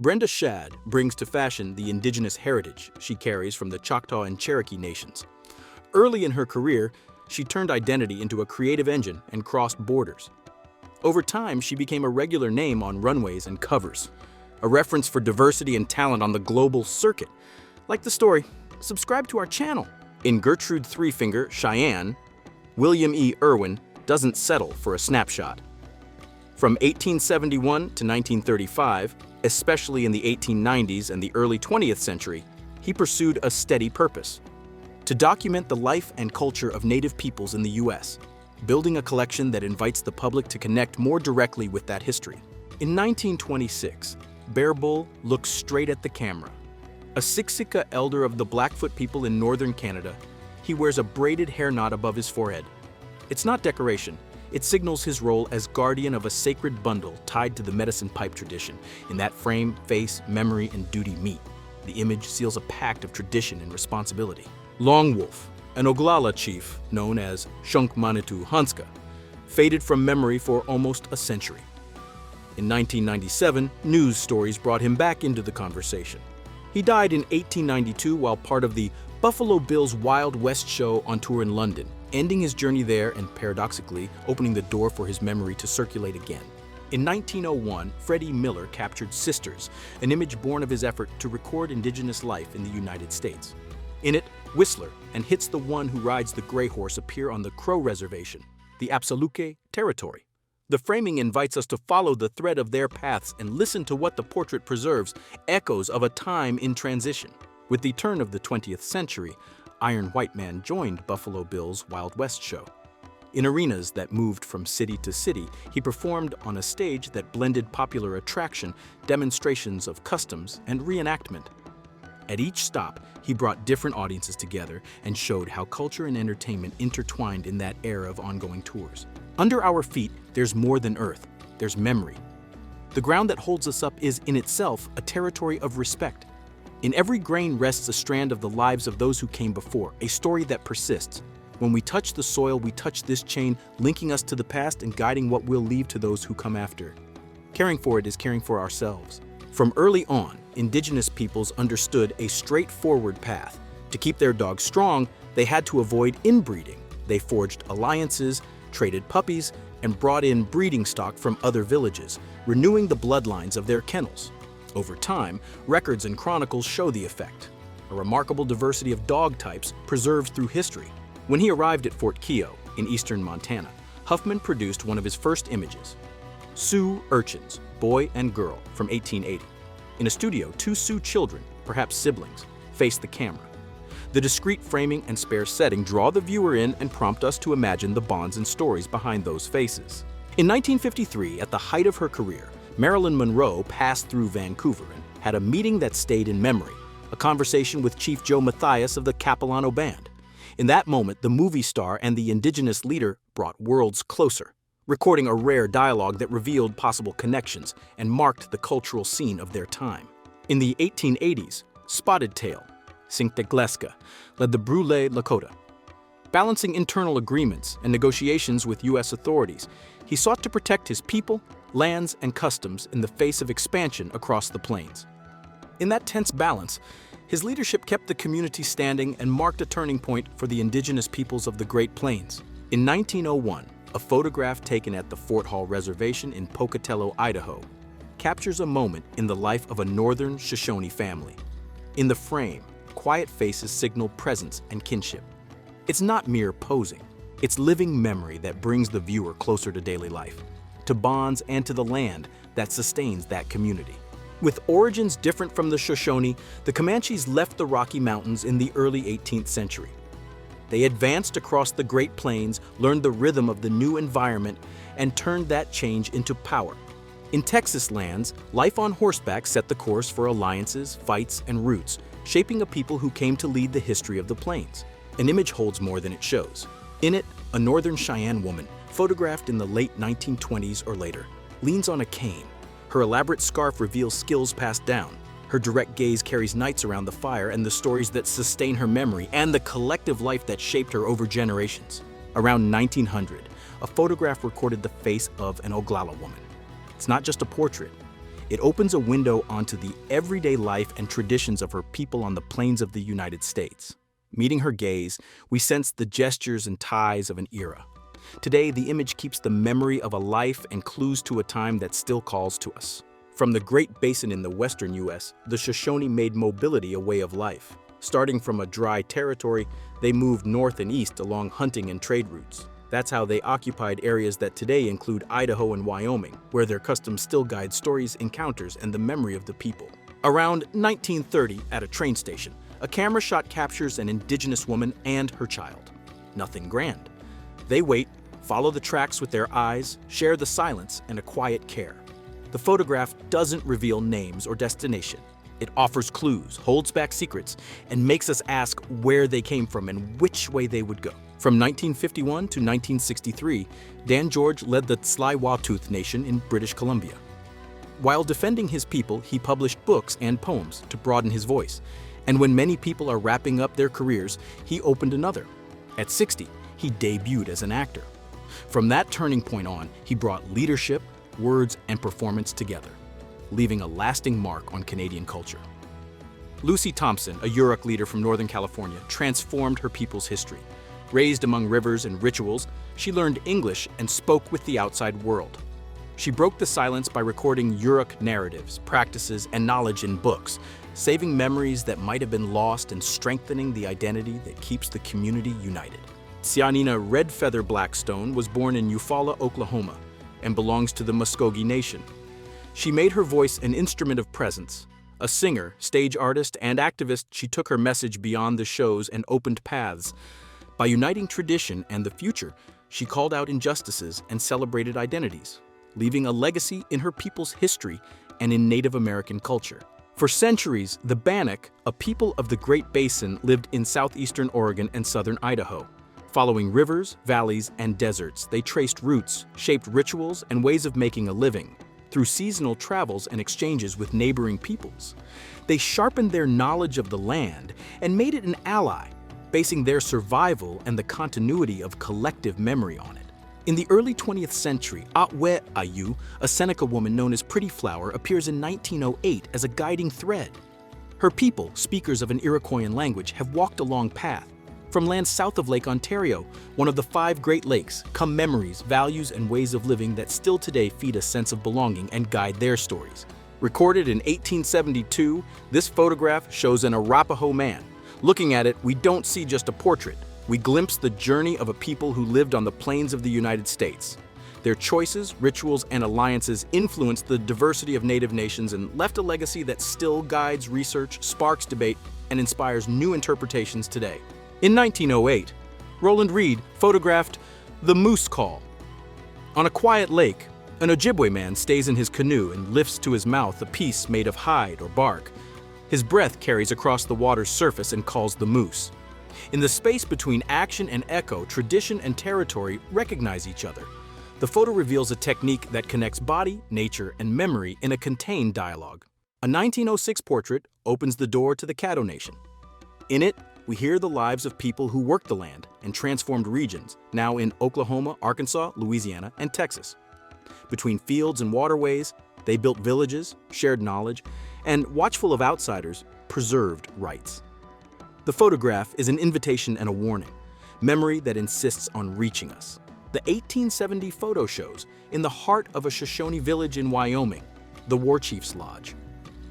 Brenda Shad brings to fashion the indigenous heritage she carries from the Choctaw and Cherokee nations. Early in her career, she turned identity into a creative engine and crossed borders. Over time, she became a regular name on runways and covers, a reference for diversity and talent on the global circuit. Like the story, subscribe to our channel. In Gertrude Three-Finger, Cheyenne, William E. Irwin doesn't settle for a snapshot. From 1871 to 1935, especially in the 1890s and the early 20th century, he pursued a steady purpose: to document the life and culture of Native peoples in the U.S., building a collection that invites the public to connect more directly with that history. In 1926, Bear Bull looks straight at the camera. A Siksika elder of the Blackfoot people in northern Canada, he wears a braided hair knot above his forehead. It's not decoration. It signals his role as guardian of a sacred bundle tied to the medicine pipe tradition. In that frame, face, memory, and duty meet. The image seals a pact of tradition and responsibility. Long Wolf, an Oglala chief known as Shunk Manitou Hanska, faded from memory for almost a century. In 1997, news stories brought him back into the conversation. He died in 1892 while part of the Buffalo Bills Wild West show on tour in London, ending his journey there and paradoxically opening the door for his memory to circulate again. In 1901, Freddie Miller captured Sisters, an image born of his effort to record Indigenous life in the United States. In it, Whistler and Hits the One Who Rides the Gray Horse appear on the Crow Reservation, the Apsaluke territory. The framing invites us to follow the thread of their paths and listen to what the portrait preserves, echoes of a time in transition. With the turn of the 20th century, Iron White Man joined Buffalo Bill's Wild West show. In arenas that moved from city to city, he performed on a stage that blended popular attraction, demonstrations of customs, and reenactment. At each stop, he brought different audiences together and showed how culture and entertainment intertwined in that era of ongoing tours. Under our feet, there's more than earth, there's memory. The ground that holds us up is, in itself, a territory of respect. In every grain rests a strand of the lives of those who came before, a story that persists. When we touch the soil, we touch this chain, linking us to the past and guiding what we'll leave to those who come after. Caring for it is caring for ourselves. From early on, Indigenous peoples understood a straightforward path. To keep their dogs strong, they had to avoid inbreeding. They forged alliances, traded puppies, and brought in breeding stock from other villages, renewing the bloodlines of their kennels. Over time, records and chronicles show the effect. A remarkable diversity of dog types preserved through history. When he arrived at Fort Keogh in eastern Montana, Huffman produced one of his first images. Sioux urchins, boy and girl, from 1880. In a studio, two Sioux children, perhaps siblings, face the camera. The discreet framing and spare setting draw the viewer in and prompt us to imagine the bonds and stories behind those faces. In 1953, at the height of her career, Marilyn Monroe passed through Vancouver and had a meeting that stayed in memory, a conversation with Chief Joe Mathias of the Capilano Band. In that moment, the movie star and the Indigenous leader brought worlds closer, recording a rare dialogue that revealed possible connections and marked the cultural scene of their time. In the 1880s, Spotted Tail, Sinktegleska, led the Brule Lakota. Balancing internal agreements and negotiations with U.S. authorities, he sought to protect his people, lands, and customs in the face of expansion across the plains. In that tense balance, his leadership kept the community standing and marked a turning point for the Indigenous peoples of the Great Plains. In 1901, a photograph taken at the Fort Hall Reservation in Pocatello, Idaho, captures a moment in the life of a northern Shoshone family. In the frame, quiet faces signal presence and kinship. It's not mere posing. It's living memory that brings the viewer closer to daily life, to bonds and to the land that sustains that community. With origins different from the Shoshone, the Comanches left the Rocky Mountains in the early 18th century. They advanced across the Great Plains, learned the rhythm of the new environment, and turned that change into power. In Texas lands, life on horseback set the course for alliances, fights, and roots, shaping a people who came to lead the history of the plains. An image holds more than it shows. In it, a northern Cheyenne woman, photographed in the late 1920s or later, leans on a cane. Her elaborate scarf reveals skills passed down. Her direct gaze carries nights around the fire and the stories that sustain her memory and the collective life that shaped her over generations. Around 1900, a photograph recorded the face of an Oglala woman. It's not just a portrait. It opens a window onto the everyday life and traditions of her people on the plains of the United States. Meeting her gaze, we sense the gestures and ties of an era. Today, the image keeps the memory of a life and clues to a time that still calls to us. From the Great Basin in the western U.S., the Shoshone made mobility a way of life. Starting from a dry territory, they moved north and east along hunting and trade routes. That's how they occupied areas that today include Idaho and Wyoming, where their customs still guide stories, encounters, and the memory of the people. Around 1930, at a train station, a camera shot captures an Indigenous woman and her child. Nothing grand. They wait, follow the tracks with their eyes, share the silence, and a quiet care. The photograph doesn't reveal names or destination. It offers clues, holds back secrets, and makes us ask where they came from and which way they would go. From 1951 to 1963, Dan George led the Tsleil-Waututh Nation in British Columbia. While defending his people, he published books and poems to broaden his voice. And when many people are wrapping up their careers, he opened another. At 60, he debuted as an actor. From that turning point on, he brought leadership, words, and performance together, leaving a lasting mark on Canadian culture. Lucy Thompson, a Yurok leader from Northern California, transformed her people's history. Raised among rivers and rituals, she learned English and spoke with the outside world. She broke the silence by recording Yurok narratives, practices, and knowledge in books, saving memories that might have been lost and strengthening the identity that keeps the community united. Tsianina Red Feather Blackstone was born in Eufaula, Oklahoma, and belongs to the Muskogee Nation. She made her voice an instrument of presence. A singer, stage artist, and activist, she took her message beyond the shows and opened paths. By uniting tradition and the future, she called out injustices and celebrated identities, leaving a legacy in her people's history and in Native American culture. For centuries, the Bannock, a people of the Great Basin, lived in southeastern Oregon and southern Idaho. Following rivers, valleys, and deserts, they traced roots, shaped rituals, and ways of making a living. Through seasonal travels and exchanges with neighboring peoples, they sharpened their knowledge of the land and made it an ally, basing their survival and the continuity of collective memory on it. In the early 20th century, Atwe Ayu, a Seneca woman known as Pretty Flower, appears in 1908 as a guiding thread. Her people, speakers of an Iroquoian language, have walked a long path. From lands south of Lake Ontario, one of the 5 Great Lakes, come memories, values, and ways of living that still today feed a sense of belonging and guide their stories. Recorded in 1872, this photograph shows an Arapaho man. Looking at it, we don't see just a portrait. We glimpse the journey of a people who lived on the plains of the United States. Their choices, rituals, and alliances influenced the diversity of Native nations and left a legacy that still guides research, sparks debate, and inspires new interpretations today. In 1908, Roland Reed photographed the Moose Call. On a quiet lake, an Ojibwe man stays in his canoe and lifts to his mouth a piece made of hide or bark. His breath carries across the water's surface and calls the moose. In the space between action and echo, tradition and territory recognize each other. The photo reveals a technique that connects body, nature, and memory in a contained dialogue. A 1906 portrait opens the door to the Caddo Nation. In it, we hear the lives of people who worked the land and transformed regions, now in Oklahoma, Arkansas, Louisiana, and Texas. Between fields and waterways, they built villages, shared knowledge, and, watchful of outsiders, preserved rights. The photograph is an invitation and a warning, memory that insists on reaching us. The 1870 photo shows, in the heart of a Shoshone village in Wyoming, the War Chief's Lodge.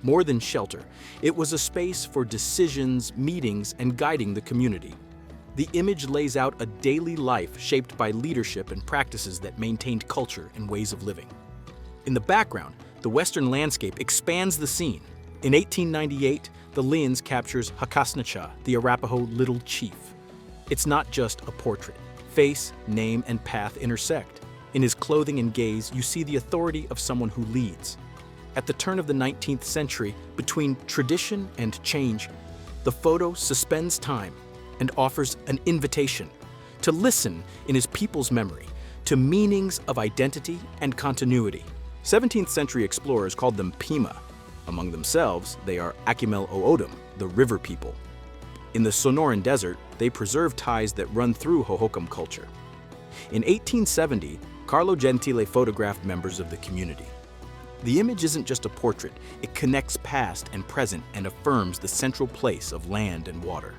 More than shelter, it was a space for decisions, meetings, and guiding the community. The image lays out a daily life shaped by leadership and practices that maintained culture and ways of living. In the background, the western landscape expands the scene. In 1898, the lens captures Hakasnacha, the Arapaho Little Chief. It's not just a portrait. Face, name, and path intersect. In his clothing and gaze, you see the authority of someone who leads. At the turn of the 19th century, between tradition and change, the photo suspends time and offers an invitation to listen in his people's memory to meanings of identity and continuity. 17th century explorers called them Pima. Among themselves, they are Akimel O'odham, the river people. In the Sonoran Desert, they preserve ties that run through Hohokam culture. In 1870, Carlo Gentile photographed members of the community. The image isn't just a portrait, it connects past and present and affirms the central place of land and water.